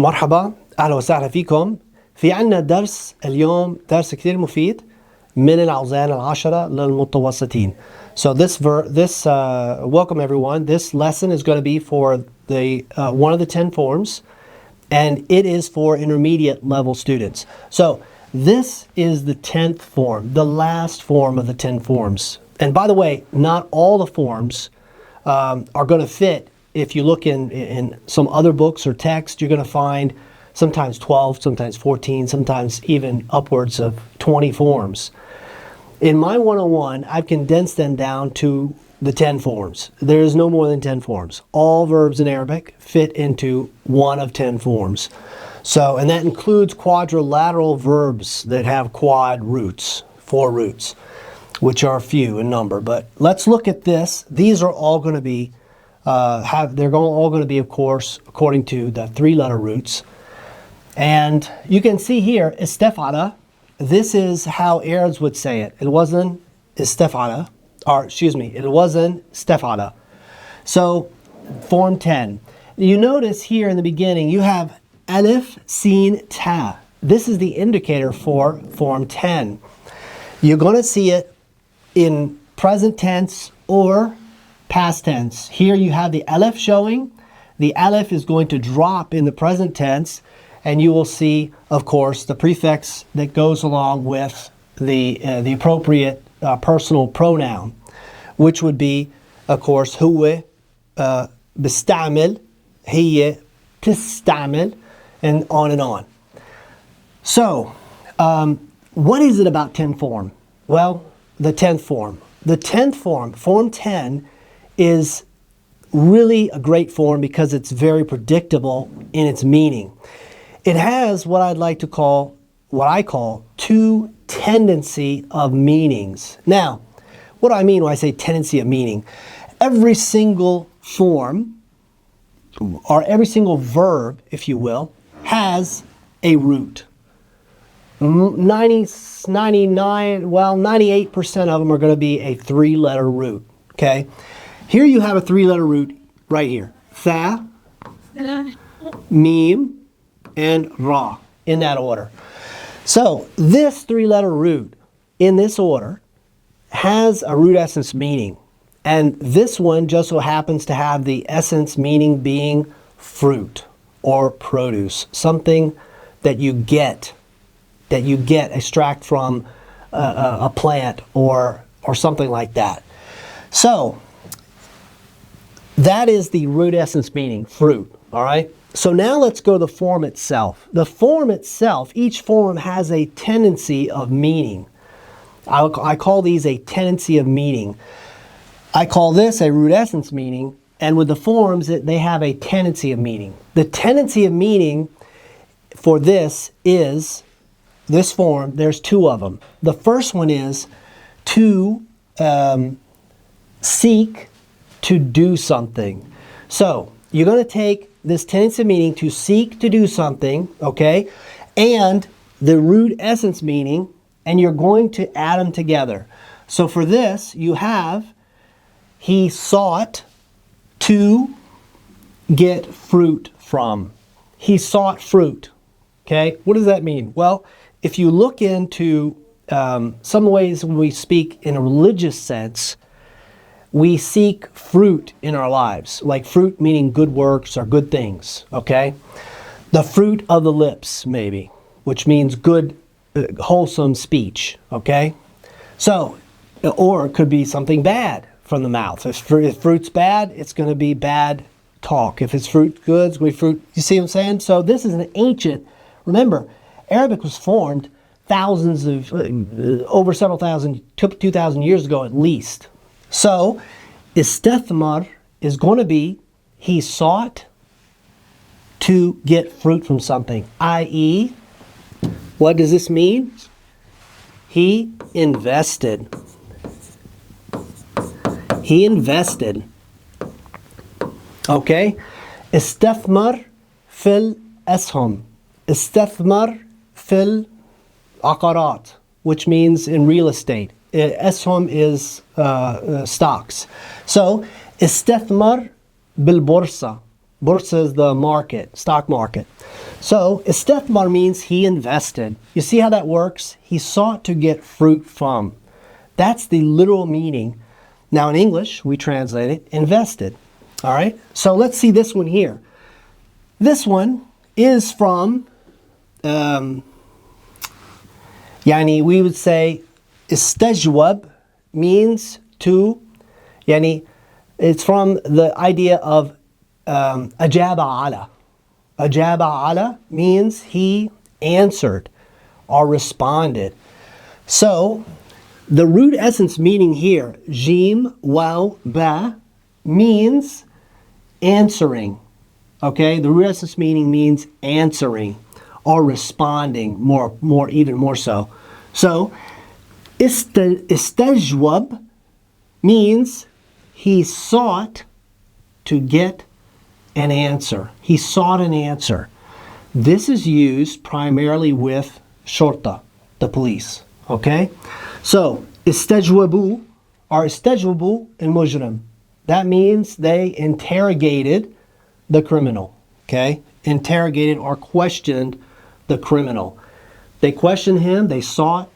مرحبا أهلا وسهلا فيكم. في عنا درس اليوم درس كتير مفيد من الأوزان العشرة للمتوسطين. So welcome everyone. This lesson is going to be for the one of the 10 forms, and it is for intermediate level students. So this is the 10th form, the last form of the 10 forms. And by the way, not all the forms are going to fit. If you look in some other books or text, you're going to find sometimes 12, sometimes 14, sometimes even upwards of 20 forms. In my 101, I've condensed them down to the 10 forms. There is no more than 10 forms. All verbs in Arabic fit into one of 10 forms. So, and that includes quadrilateral verbs that have quad roots, 4 roots, which are few in number. But let's look at this. These are all going to be all going to be, of course, according to the 3-letter roots. And you can see here, istefala. This is how Arabs would say it. It wasn't istefala, or excuse me, it wasn't stefala. So, form 10. You notice here in the beginning, you have alif, sin, ta. This is the indicator for form 10. You're going to see it in present tense or past tense. Here you have the alif showing. The alif is going to drop in the present tense, and you will see, of course, the prefix that goes along with the appropriate personal pronoun, which would be, of course, هو بستعمل, هي تستعمل, and on and on. So, what is it about 10 form? Well, the 10th form. The 10th form, form 10, is really a great form because it's very predictable in its meaning. It has what I call two tendency of meanings. Now, what do I mean when I say tendency of meaning? Every single form, or every single verb, if you will, has a root. 98% of them are going to be a 3-letter root. Okay? Here you have a 3-letter root right here. Tha, Mim, and Ra, in that order. So this 3-letter root in this order has a root essence meaning. And this one just so happens to have the essence meaning being fruit or produce, something that you extract from a plant or something like that. So that is the root essence meaning, fruit, all right? So now let's go to the form itself. The form itself, each form has a tendency of meaning. I call these a tendency of meaning. I call this a root essence meaning, and with the forms, they have a tendency of meaning. The tendency of meaning for this is, this form, there's 2 of them. The first one is to seek to do something. So you're going to take this tendency of meaning to seek to do something, okay, and the root essence meaning, and you're going to add them together. So for this, you have, he sought to get fruit from. He sought fruit, okay? What does that mean? Well, if you look into some ways when we speak in a religious sense, we seek fruit in our lives, like fruit meaning good works or good things, okay? The fruit of the lips, maybe, which means good, wholesome speech, okay? So, or it could be something bad from the mouth. If fruit's bad, it's going to be bad talk. If it's fruit good, it's going to be fruit. You see what I'm saying? So this is an ancient, remember, Arabic was formed over several thousand, 2,000 years ago at least. So, istithmar is going to be, he sought to get fruit from something, i.e., what does this mean? He invested. He invested. Okay? Istithmar fil asham. Istithmar fil aqarat, which means in real estate. Asham is stocks. So, istithmar bil borsa. Borsa is the market, stock market. So, istithmar means he invested. You see how that works? He sought to get fruit from. That's the literal meaning. Now in English, we translate it invested. All right? So let's see this one here. This one is from, yani we would say, istajwab means to, yani it's from the idea of ajaba ala. Ajaba ala means he answered or responded. So the root essence meaning here, jim, waw, ba, means answering. Okay, the root essence meaning means answering or responding, even more so. So istajwab means he sought to get an answer. He sought an answer. This is used primarily with shorta, the police. Okay? So, istajwabu or istajwabu al-mujrim. That means they interrogated the criminal. Okay? Interrogated or questioned the criminal. They questioned him, they sought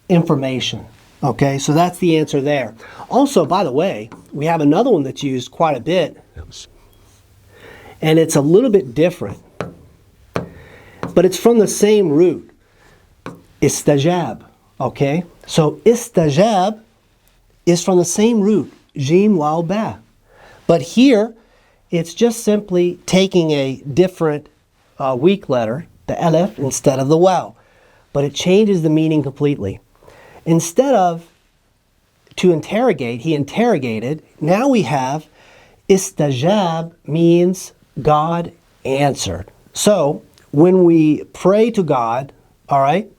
information. Okay? So that's the answer there. Also, by the way, we have another one that's used quite a bit. And it's a little bit different. But it's from the same root. Istajab. Okay? So istajab is from the same root. Jim, waw, ba. But here, it's just simply taking a different weak letter, the alif, instead of the waw. But it changes the meaning completely. Instead of to interrogate, he interrogated. Now we have istajab means God answered. So when we pray to God, all right,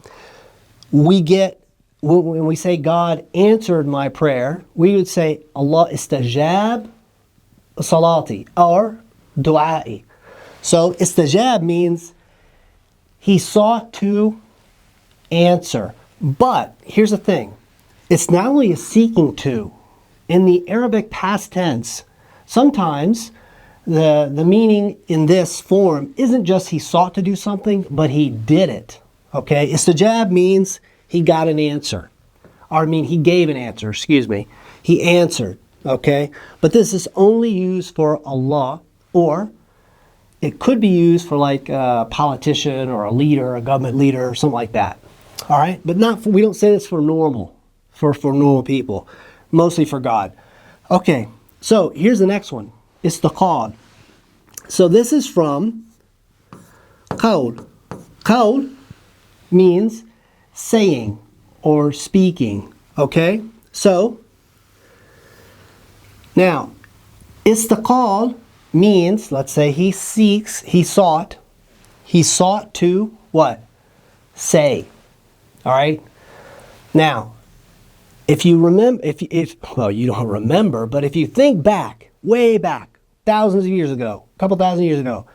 we get, when we say God answered my prayer, we would say Allah istajab salati or du'a'i. So istajab means he sought to answer. But here's the thing. It's not only a seeking to. In the Arabic past tense, sometimes the meaning in this form isn't just he sought to do something, but he did it. Okay? Istajab means he got an answer. Or I mean, he gave an answer, excuse me. He answered. Okay? But this is only used for Allah, or it could be used for like a politician or a leader, a government leader, or something like that. All right? But not for, we don't say this for normal, for normal people. Mostly for God. Okay, so here's the next one. It's the qawl. So this is from qawl. Qawl means saying or speaking. Okay, so now istaqal means, let's say he sought to what? Say. All right. Now, if you remember, well, you don't remember, but if you think back, way back, thousands of years ago, a couple thousand years ago,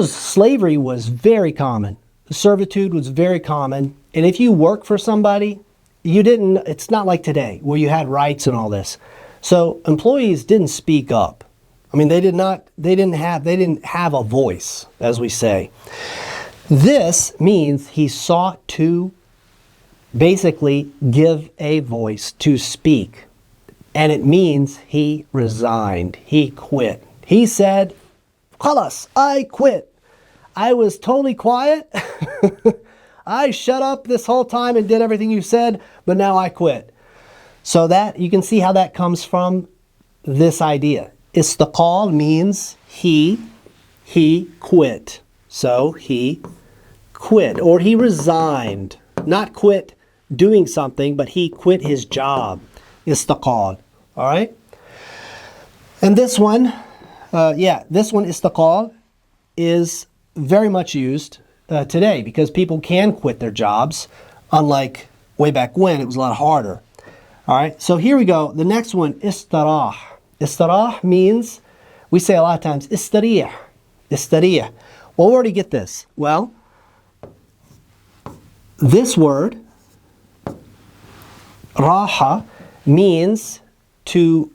slavery was very common. Servitude was very common. And if you work for somebody, it's not like today where you had rights and all this. So employees didn't speak up. I mean, they didn't have a voice, as we say. This means he sought to basically give a voice, to speak. And it means he resigned. He quit. He said, "Khalas, I quit. I was totally quiet. I shut up this whole time and did everything you said, but now I quit." So that, you can see how that comes from this idea. Istaqal means he quit. So he quit, or he resigned. Not quit doing something, but he quit his job. Istaqal. All right? And this one, istaqal, is very much used today because people can quit their jobs, unlike way back when it was a lot harder. All right? So here we go. The next one, istarah. Istarah means, we say a lot of times, istariyah. Istariyah. Well, where do you get this? Well, this word, raha,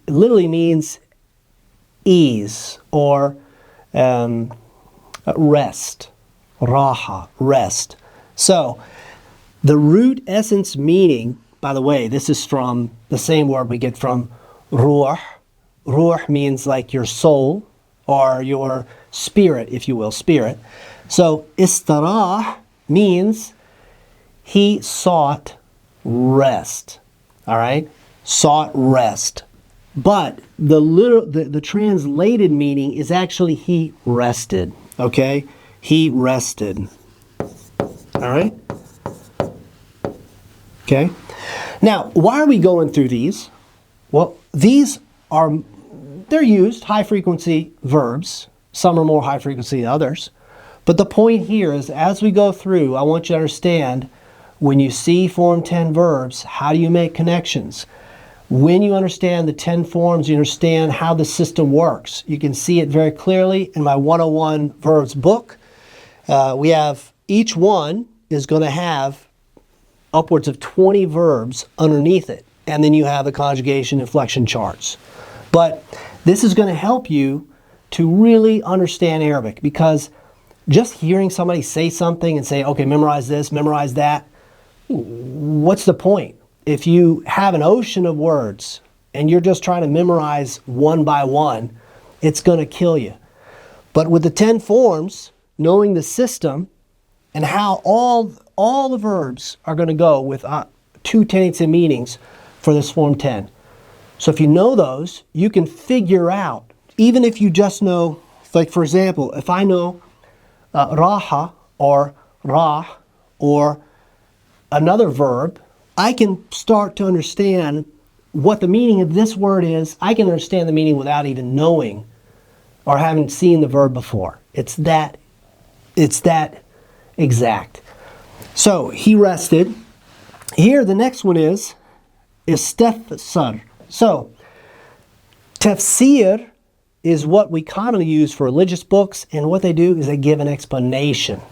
literally means ease, or Rest. Raha, rest. So, the root essence meaning, by the way, this is from the same word we get from ruh. Ruh means like your soul or your spirit, if you will, spirit. So, istarah means he sought rest. All right? Sought rest. But the translated meaning is actually he rested. Okay? He rested. All right? Okay? Now, why are we going through these? Well, these are, they're used, high frequency verbs. Some are more high frequency than others. But the point here is, as we go through, I want you to understand, when you see Form 10 verbs, how do you make connections? When you understand the 10 forms, you understand how the system works. You can see it very clearly in my 101 Verbs book. We have, each one is going to have upwards of 20 verbs underneath it. And then you have the conjugation inflection charts. But this is going to help you to really understand Arabic, because just hearing somebody say something and say, okay, memorize this, memorize that, what's the point? If you have an ocean of words and you're just trying to memorize one by one, it's going to kill you. But with the 10 forms, knowing the system and how all the verbs are going to go with two tenses and meanings for this Form 10. So if you know those, you can figure out, even if you just know, like for example, if I know raha or rah or another verb, I can start to understand what the meaning of this word is. I can understand the meaning without even knowing or having seen the verb before. It's that exact. So he rested. Here the next one is istafsar. So tafsir is what we commonly use for religious books, and what they do is they give an explanation.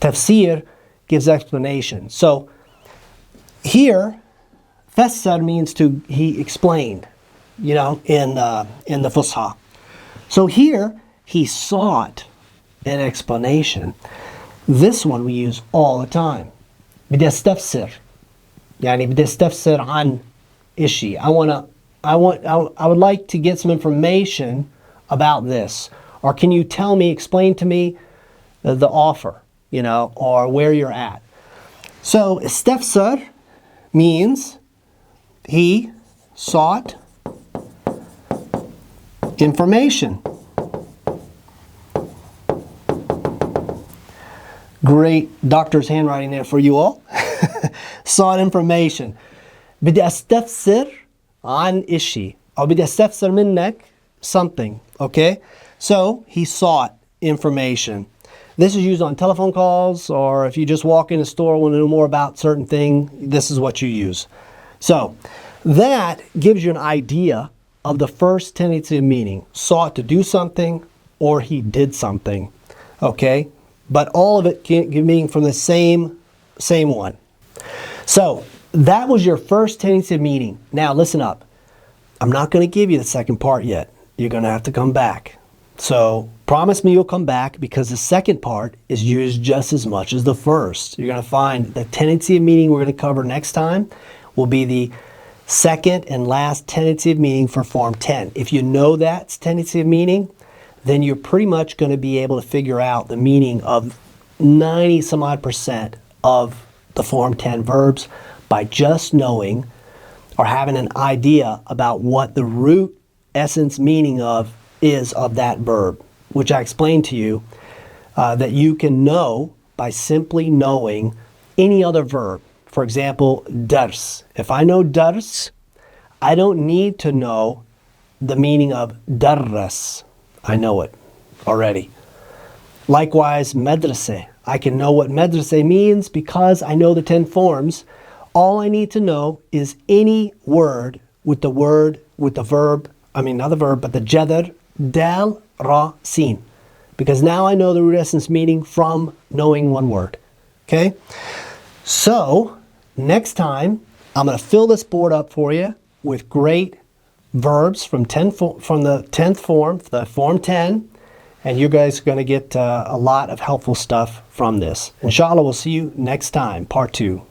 Tafsir gives explanation. So here, fassar means he explained, in the Fusha. So here, he sought an explanation. This one we use all the time. بدي استفسر. يعني بدي استفسر عن إشي. I would like to get some information about this. Or can you tell me, explain to me the offer, or where you're at. So استفسر means he sought information. Great doctor's handwriting there for you all. Sought information. بدي استفسر عن إشي أو بدي استفسر منك something. Okay? So he sought information. This is used on telephone calls, or if you just walk in a store and want to know more about certain thing, this is what you use. So that gives you an idea of the first tendency of meaning. Sought to do something, or he did something. Okay? But all of it can give meaning from the same one. So that was your first tendency of meaning. Now listen up. I'm not going to give you the second part yet. You're going to have to come back. So promise me you'll come back, because the second part is used just as much as the first. You're going to find the tendency of meaning we're going to cover next time will be the second and last tendency of meaning for Form 10. If you know that's tendency of meaning, then you're pretty much going to be able to figure out the meaning of 90 some odd percent of the Form 10 verbs by just knowing or having an idea about what the root essence meaning is of that verb, which I explained to you that you can know by simply knowing any other verb. For example, dars. If I know dars, I don't need to know the meaning of darras. I know it already. Likewise, madrasa. I can know what madrasa means because I know the 10 forms. All I need to know is any word with the verb, not the verb, but the jadar, dal, ra, sin. Because now I know the root essence meaning from knowing one word. Okay? So, next time, I'm going to fill this board up for you with great verbs from the 10th form, the Form 10, and you guys are going to get a lot of helpful stuff from this. Inshallah, we'll see you next time, part 2.